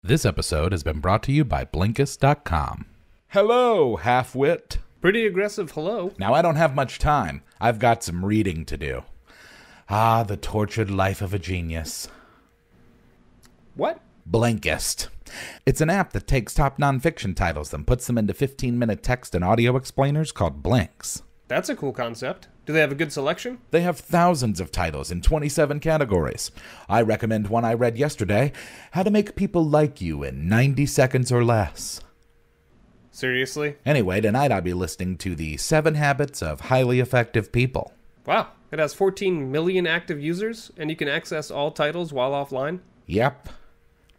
This episode has been brought to you by Blinkist.com. Hello, half-wit. Pretty aggressive hello. Now, I don't have much time. I've got some reading to do. Ah, the tortured life of a genius. What? Blinkist. It's an app that takes top nonfiction titles and puts them into 15-minute text and audio explainers called Blinks. That's a cool concept. Do they have a good selection? They have thousands of titles in 27 categories. I recommend one I read yesterday, How to Make People Like You in 90 Seconds or Less. Seriously? Anyway, tonight I'll be listening to the 7 Habits of Highly Effective People. Wow, it has 14 million active users, and you can access all titles while offline? Yep.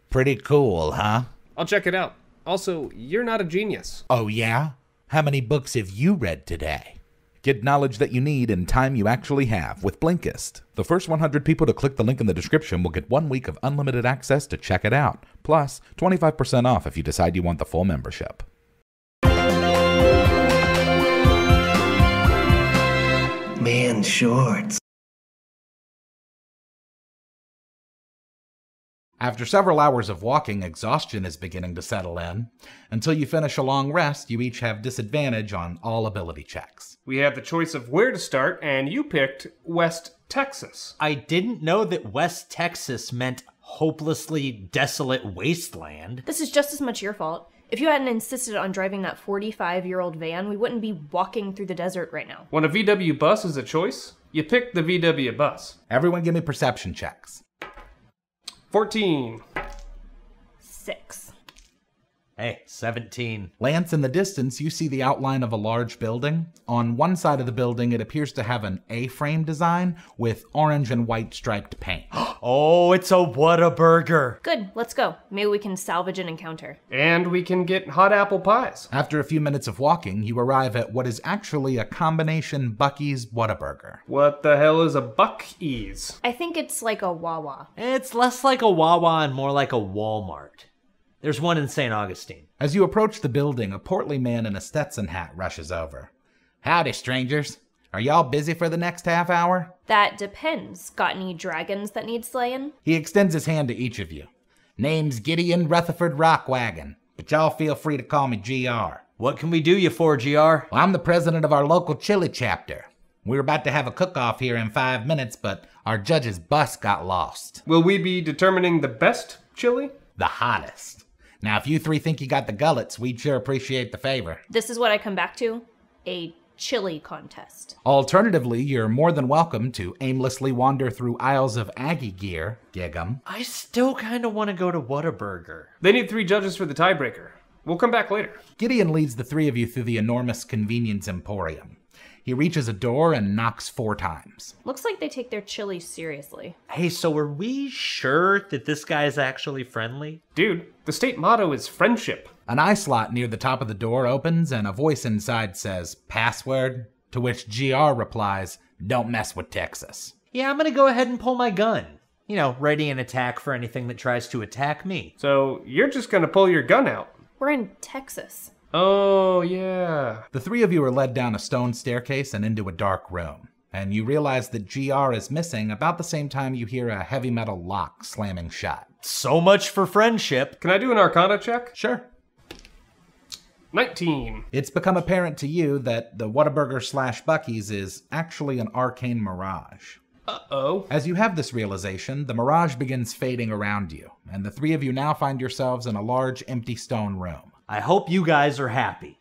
Pretty cool, huh? I'll check it out. Also, you're not a genius. Oh yeah? How many books have you read today? Get knowledge that you need in time you actually have with Blinkist. The first 100 people to click the link in the description will get 1 week of unlimited access to check it out. Plus, 25% off if you decide you want the full membership. Man shorts. After several hours of walking, exhaustion is beginning to settle in. Until you finish a long rest, you each have disadvantage on all ability checks. We have the choice of where to start, and you picked West Texas. I didn't know that West Texas meant hopelessly desolate wasteland. This is just as much your fault. If you hadn't insisted on driving that 45-year-old van, we wouldn't be walking through the desert right now. When a VW bus is a choice, you pick the VW bus. Everyone give me perception checks. 14. 6. Hey, 17. Lance, in the distance, you see the outline of a large building. On one side of the building, it appears to have an A-frame design with orange and white striped paint. Oh, it's a Whataburger. Good, let's go. Maybe we can salvage an encounter. And we can get hot apple pies. After a few minutes of walking, you arrive at what is actually a combination bucc-ees Whataburger. What the hell is a bucc-ees? I think it's like a Wawa. It's less like a Wawa and more like a Walmart. There's one in St. Augustine. As you approach the building, a portly man in a Stetson hat rushes over. Howdy, strangers. Are y'all busy for the next half hour? That depends. Got any dragons that need slaying? He extends his hand to each of you. Name's Gideon Rutherford Rockwagon, but y'all feel free to call me GR. What can we do you for, GR? Well, I'm the president of our local chili chapter. We were about to have a cook-off here in 5 minutes, but our judge's bus got lost. Will we be determining the best chili? The hottest. Now, if you three think you got the gullets, we'd sure appreciate the favor. This is what I come back to. A chili contest. Alternatively, you're more than welcome to aimlessly wander through aisles of Aggie gear, Gig'em. I still kind of want to go to Whataburger. They need 3 judges for the tiebreaker. We'll come back later. Gideon leads the 3 of you through the enormous convenience emporium. He reaches a door and knocks 4 times. Looks like they take their chili seriously. Hey, so are we sure that this guy's actually friendly? Dude, the state motto is friendship. An eye slot near the top of the door opens and a voice inside says, "Password?" To which GR replies, "Don't mess with Texas." Yeah, I'm gonna go ahead and pull my gun. You know, ready an attack for anything that tries to attack me. So you're just gonna pull your gun out? We're in Texas. Oh, yeah. The 3 of you are led down a stone staircase and into a dark room, and you realize that GR is missing about the same time you hear a heavy metal lock slamming shut. So much for friendship. Can I do an Arcana check? Sure. 19. It's become apparent to you that the Whataburger / Buc-ees is actually an arcane mirage. Uh-oh. As you have this realization, the mirage begins fading around you, and the 3 of you now find yourselves in a large empty stone room. I hope you guys are happy.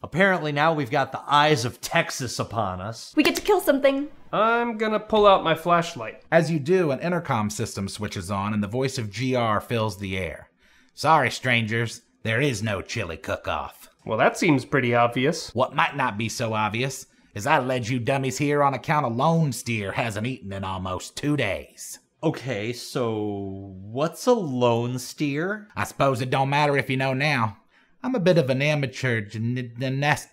Apparently now we've got the eyes of Texas upon us. We get to kill something. I'm gonna pull out my flashlight. As you do, an intercom system switches on and the voice of GR fills the air. "Sorry, strangers, there is no chili cook-off." Well, that seems pretty obvious. What might not be so obvious is I led you dummies here on account of Lone Steer hasn't eaten in almost 2 days. Okay, so what's a lone steer? I suppose it don't matter if you know now. I'm a bit of an amateur anesthetist.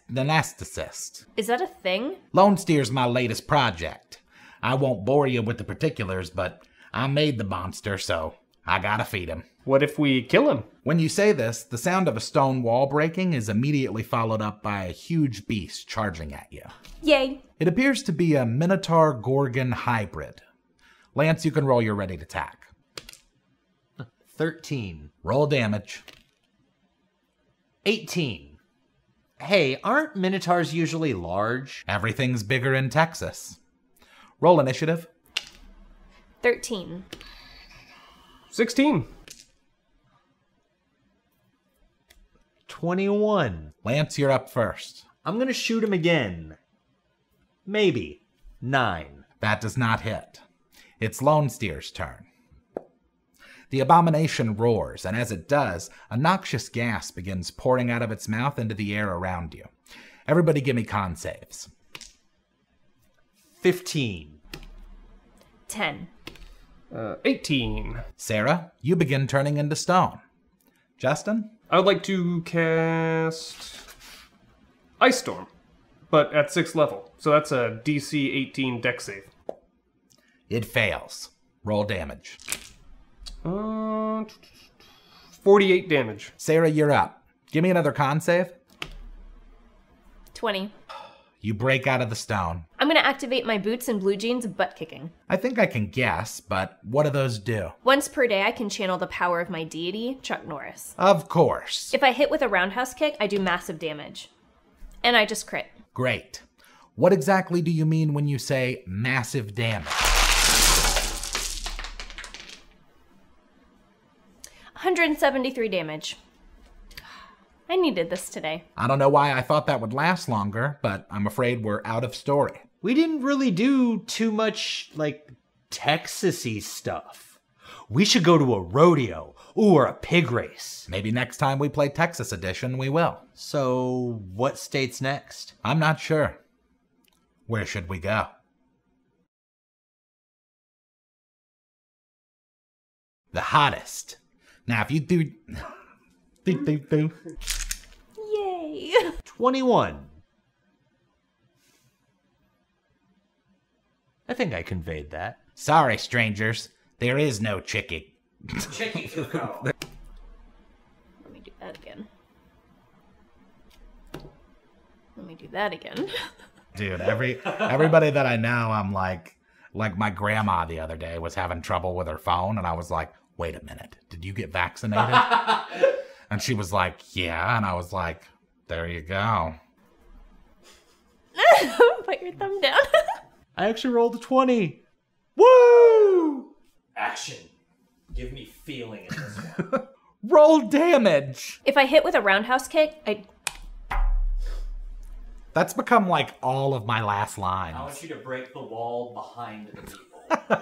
Is that a thing? Lone Steer's my latest project. I won't bore you with the particulars, but I made the monster, so I gotta feed him. What if we kill him? When you say this, the sound of a stone wall breaking is immediately followed up by a huge beast charging at you. Yay. It appears to be a Minotaur-Gorgon hybrid. Lance, you can roll your ready to attack. 13. Roll damage. 18. Hey, aren't minotaurs usually large? Everything's bigger in Texas. Roll initiative. 13. 16. 21. Lance, you're up first. I'm gonna shoot him again. Maybe. 9. That does not hit. It's Lone Steer's turn. The abomination roars, and as it does, a noxious gas begins pouring out of its mouth into the air around you. Everybody give me con saves. 15. 10. 18. Sarah, you begin turning into stone. Justin? I would like to cast Ice Storm, but at 6th level. So that's a DC 18 dex save. It fails. Roll damage. 48 damage. Sarah, you're up. Give me another con save. 20. You break out of the stone. I'm gonna activate my boots and blue jeans butt kicking. I think I can guess, but what do those do? Once per day, I can channel the power of my deity, Chuck Norris. Of course. If I hit with a roundhouse kick, I do massive damage. And I just crit. Great. What exactly do you mean when you say massive damage? 173 damage. I needed this today. I don't know why I thought that would last longer, but I'm afraid we're out of story. We didn't really do too much, Texas-y stuff. We should go to a rodeo or a pig race. Maybe next time we play Texas Edition, we will. So, what state's next? I'm not sure. Where should we go? The hottest. Now, if you do... Yay! 21. I think I conveyed that. Sorry, strangers. There is no chickie. Chickie to go. Let me do that again. Let me do that again. Dude, everybody that I know, I'm like my grandma the other day was having trouble with her phone, and I was like, wait a minute, did you get vaccinated? And she was like, yeah, and I was like, there you go. Put your thumb down. I actually rolled a 20. Woo! Action. Give me feeling in this one. Roll damage! If I hit with a roundhouse kick, I... That's become like all of my last lines. I want you to break the wall behind the people.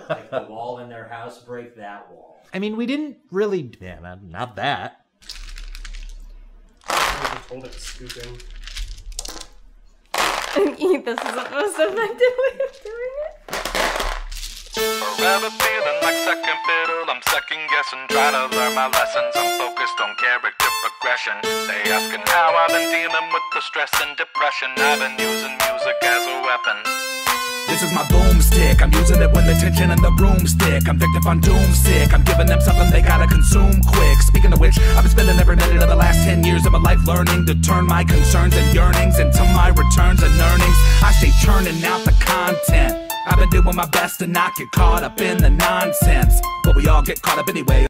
Like the wall in their house, break that wall. I mean, we didn't really... Yeah, not that. I told it scooping. This is the most effective way of doing it. Forever feeling like second fiddle, I'm second guessing, trying to learn my lessons, I'm focused on character progression. They asking how I've been dealing with the stress and depression, I've been using music as a weapon. This is my boomstick, I'm using it when the tension in the broomstick. I'm victim on doomstick, I'm giving them something they gotta consume quick. Speaking of which, I've been spending every minute of the last 10 years of my life learning to turn my concerns and yearnings into my returns and earnings. I stay churning out the content. I've been doing my best to not get caught up in the nonsense, but we all get caught up anyway.